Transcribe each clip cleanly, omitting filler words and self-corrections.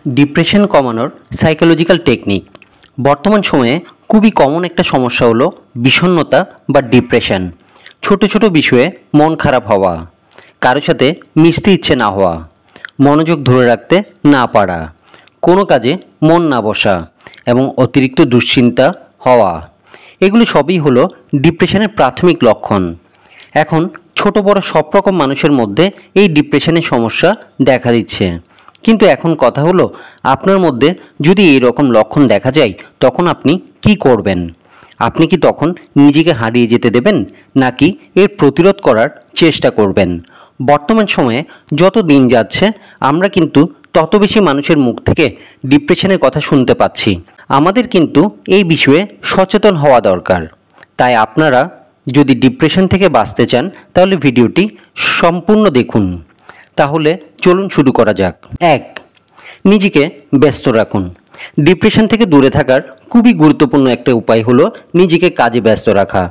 Depression কমানোর psychological technique. বর্তমান সময়ে খুবই কমন একটা সমস্যা হলো বিষণ্ণতা বা ডিপ্রেশন। ছোট ছোট বিষয়ে মন খারাপ হওয়া, কারোর সাথে মিশতে ইচ্ছে না হওয়া, মনোযোগ ধরে রাখতে না পারা, কোনো কাজে মন না বসা এবং অতিরিক্ত দুশ্চিন্তা হওয়া, এগুলি সবই হলো ডিপ্রেশনের প্রাথমিক লক্ষণ। এখন ছোট বড় সব রকম মানুষের মধ্যে এই ডিপ্রেশনের সমস্যা দেখা দিচ্ছে। কিন্তু এখন কথা হলো, আপনার মধ্যে যদি এই রকম লক্ষণ দেখা যায় তখন আপনি কি করবেন? আপনি কি তখন নিজেকে হারিয়ে যেতে দেবেন, নাকি এর প্রতিরোধ করার চেষ্টা করবেন? বর্তমান সময়ে যত দিন যাচ্ছে আমরা কিন্তু তত বেশি মানুষের মুখ থেকে ডিপ্রেশনের কথা শুনতে পাচ্ছি। আমাদের কিন্তু এই বিষয়ে সচেতন হওয়া দরকার। তাই আপনারা যদি ডিপ্রেশন থেকে বাঁচতে চান তাহলে ভিডিওটি সম্পূর্ণ দেখুন। তাহলে চলুন শুরু করা যাক। 1. নিজেকে ব্যস্ত রাখুন। ডিপ্রেশন থেকে দূরে থাকার খুবই গুরুত্বপূর্ণ একটা উপায় হলো নিজেকে কাজে ব্যস্ত রাখা।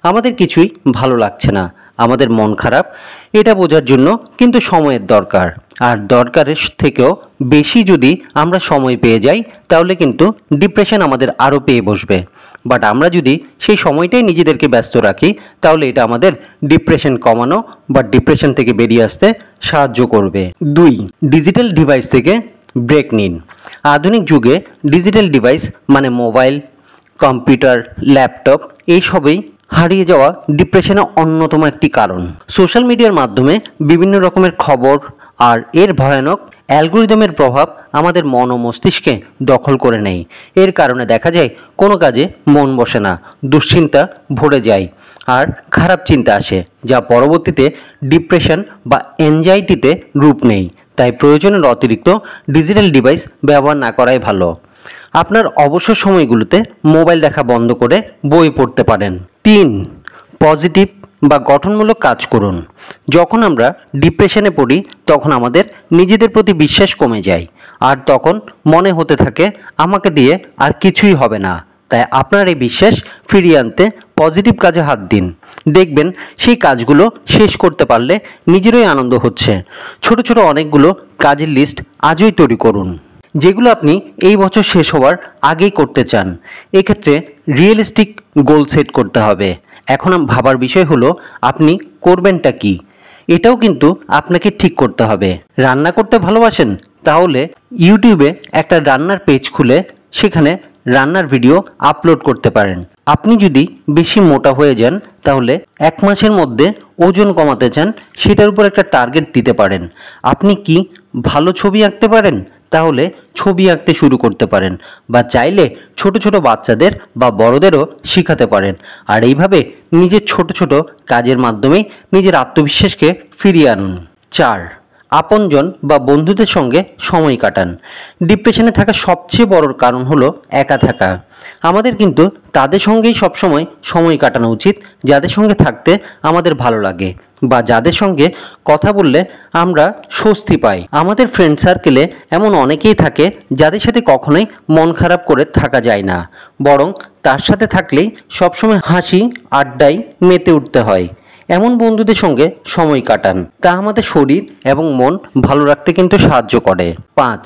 আমাদের কিছুই ভালো লাগছে না, আমাদের মন খারাপ, এটা বোঝার জন্য কিন্তু সময়ের দরকার। আর দরকারের থেকেও বেশি যদি আমরা সময় পেয়ে যাই তাহলে কিন্তু ডিপ্রেশন আমাদের আরও পেয়ে বসবে। বাট আমরা যদি সেই সময়টাই নিজেদেরকে ব্যস্ত রাখি তাহলে এটা আমাদের ডিপ্রেশন কমানো বা ডিপ্রেশন থেকে বেরিয়ে আসতে সাহায্য করবে। 2. ডিজিটাল ডিভাইস থেকে ব্রেক নিন। আধুনিক যুগে ডিজিটাল ডিভাইস মানে মোবাইল, কম্পিউটার, ল্যাপটপ এইসবই হারিয়ে যাওয়া ডিপ্রেশনের অন্যতম একটি কারণ। সোশ্যাল মিডিয়ার মাধ্যমে বিভিন্ন রকমের খবর আর এর ভয়ানক অ্যালগোরিদমের প্রভাব আমাদের মন ও মস্তিষ্কে দখল করে নেয়। এর কারণে দেখা যায় কোনো কাজে মন বসে না, দুশ্চিন্তা ভরে যায় আর খারাপ চিন্তা আসে, যা পরবর্তীতে ডিপ্রেশন বা অ্যাংজাইটিতে রূপ নেয়। তাই প্রয়োজনের অতিরিক্ত ডিজিটাল ডিভাইস ব্যবহার না করাই ভালো। আপনার অবসর সময়গুলোতে মোবাইল দেখা বন্ধ করে বই পড়তে পারেন। 3. পজিটিভ বা গঠনমূলক কাজ করুন। যখন আমরা ডিপ্রেশনে পড়ি তখন আমাদের নিজেদের প্রতি বিশ্বাস কমে যায় আর তখন মনে হতে থাকে আমাকে দিয়ে আর কিছুই হবে না। তাই আপনার এই বিশ্বাস ফিরিয়ে আনতে পজিটিভ কাজে হাত দিন। দেখবেন সেই কাজগুলো শেষ করতে পারলে নিজেরই আনন্দ হচ্ছে। ছোট ছোট অনেকগুলো কাজের লিস্ট আজই তৈরি করুন, যেগুলো আপনি এই বছর শেষ হওয়ার আগেই করতে চান। এক্ষেত্রে রিয়েলিস্টিক গোল সেট করতে হবে। এখন ভাবার বিষয় হলো আপনি করবেনটা কি, এটাও কিন্তু আপনাকে ঠিক করতে হবে। রান্না করতে ভালোবাসেন? তাহলে ইউটিউবে একটা রান্নার পেজ খুলে সেখানে রান্নার ভিডিও আপলোড করতে পারেন। আপনি যদি বেশি মোটা হয়ে যান তাহলে 1 মাসের মধ্যে ওজন কমাতে চান, সেটার উপর একটা টার্গেট দিতে পারেন। আপনি কি ভালো ছবি আঁকতে পারেন? তাহলে ছবি আঁকতে শুরু করতে পারেন, বা চাইলে ছোট ছোট বাচ্চাদের বা বড়দেরও শেখাতে পারেন। আর এইভাবে নিজের ছোট ছোট কাজের মাধ্যমেই নিজের আত্মবিশ্বাসকে ফিরিয়ে আনুন। 4. আপনজন বা বন্ধুদের সঙ্গে সময় কাটান। ডিপ্রেশনে থাকা সবচেয়ে বড় কারণ হলো একা থাকা। আমাদের কিন্তু তাদের সঙ্গেই সবসময় সময় কাটানো উচিত যাদের সঙ্গে থাকতে আমাদের ভালো লাগে বা যাদের সঙ্গে কথা বললে আমরা স্বস্তি পাই। আমাদের ফ্রেন্ড সার্কেলে এমন অনেকেই থাকে যাদের সাথে কখনোই মন খারাপ করে থাকা যায় না, বরং তার সাথে থাকলেই সবসময় হাসি আড্ডায় মেতে উঠতে হয়। এমন বন্ধুদের সঙ্গে সময় কাটান, তা আমাদের শরীর এবং মন ভালো রাখতে কিন্তু সাহায্য করে। 5.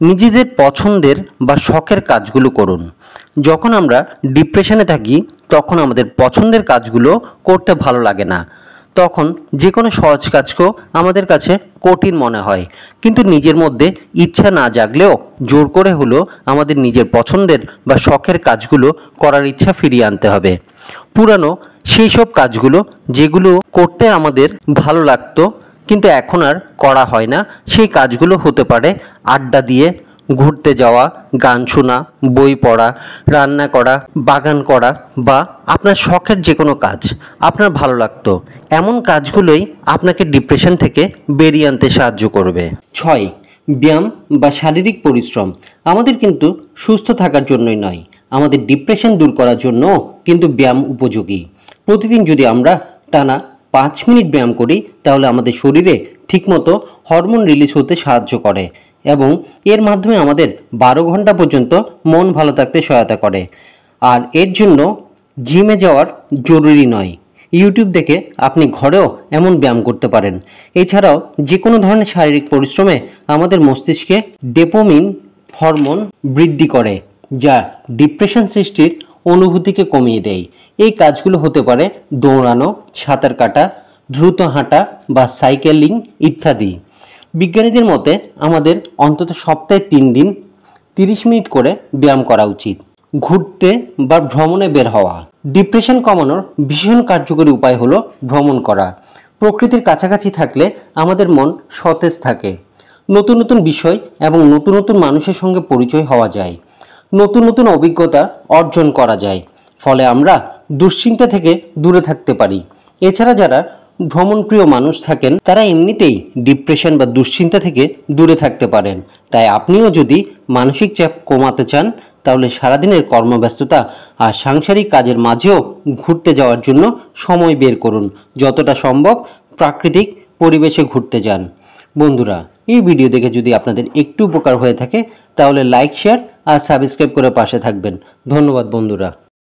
নিজেদের পছন্দের বা শখের কাজগুলো করুন। যখন আমরা ডিপ্রেশনে থাকি তখন আমাদের পছন্দের কাজগুলো করতে ভালো লাগে না, তখন যে কোনো সহজ কাজকেও আমাদের কাছে কঠিন মনে হয়। কিন্তু নিজের মধ্যে ইচ্ছা না জাগলেও জোর করে হলেও আমাদের নিজের পছন্দের বা শখের কাজগুলো করার ইচ্ছা ফিরিয়ে আনতে হবে। পুরানো সেই সব কাজগুলো যেগুলো করতে আমাদের ভালো লাগতো কিন্তু এখন আর করা হয় না, সেই কাজগুলো হতে পারে আড্ডা দিয়ে ঘুরতে যাওয়া, গান শোনা, বই পড়া, রান্না করা, বাগান করা বা আপনার শখের যে কোনো কাজ আপনার ভালো লাগতো। এমন কাজগুলোই আপনাকে ডিপ্রেশন থেকে বেরিয়ে আনতে সাহায্য করবে। 6. ব্যায়াম বা শারীরিক পরিশ্রম। আমাদের কিন্তু সুস্থ থাকার জন্যই নয়, আমাদের ডিপ্রেশন দূর করার জন্য কিন্তু ব্যায়াম উপযোগী। প্রতিদিন যদি আমরা টানা 5 মিনিট ব্যায়াম করি তাহলে আমাদের শরীরে ঠিকমতো হরমোন রিলিজ হতে সাহায্য করে এবং এর মাধ্যমে আমাদের 12 ঘন্টা পর্যন্ত মন ভালো থাকতে সহায়তা করে। আর এর জন্য জিমে যাওয়ার জরুরি নয়, ইউটিউব দেখে আপনি ঘরেও এমন ব্যায়াম করতে পারেন। এছাড়াও যে কোনো ধরনের শারীরিক পরিশ্রমে আমাদের মস্তিষ্কে ডোপামিন হরমোন বৃদ্ধি করে, যা ডিপ্রেশন সৃষ্টির অনুভূতিকে কমিয়ে দেয়। এই কাজগুলো হতে পারে দৌড়ানো, সাঁতার কাটা, দ্রুত হাঁটা বা সাইকেলিং ইত্যাদি। বিজ্ঞানীদের মতে আমাদের অন্তত সপ্তাহে 3 দিন 30 মিনিট করে ব্যায়াম করা উচিত। ঘুরতে বা ভ্রমণে বের হওয়া। ডিপ্রেশন কমানোর ভীষণ কার্যকরী উপায় হলো ভ্রমণ করা। প্রকৃতির কাছাকাছি থাকলে আমাদের মন সতেজ থাকে, নতুন নতুন বিষয় এবং নতুন নতুন মানুষের সঙ্গে পরিচয় হওয়া যায়, নতুন নতুন অভিজ্ঞতা অর্জন করা যায়। ফলে আমরা দুশ্চিন্তা থেকে দূরে থাকতে পারি। এছাড়া যারা ভ্রমণপ্রিয় মানুষ থাকেন তারা এমনিতেই ডিপ্রেশন বা দুশ্চিন্তা থেকে দূরে থাকতে পারেন। তাই আপনিও যদি মানসিক চাপ কমাতে চান তাহলে সারাদিনের কর্মব্যস্ততা আর সাংসারিক কাজের মাঝেও ঘুরতে যাওয়ার জন্য সময় বের করুন। যতটা সম্ভব প্রাকৃতিক পরিবেশে ঘুরতে যান। বন্ধুরা, এই ভিডিও দেখে যদি আপনাদের একটু উপকার হয়ে থাকে তাহলে লাইক, শেয়ার আর সাবস্ক্রাইব করে পাশে থাকবেন। ধন্যবাদ বন্ধুরা।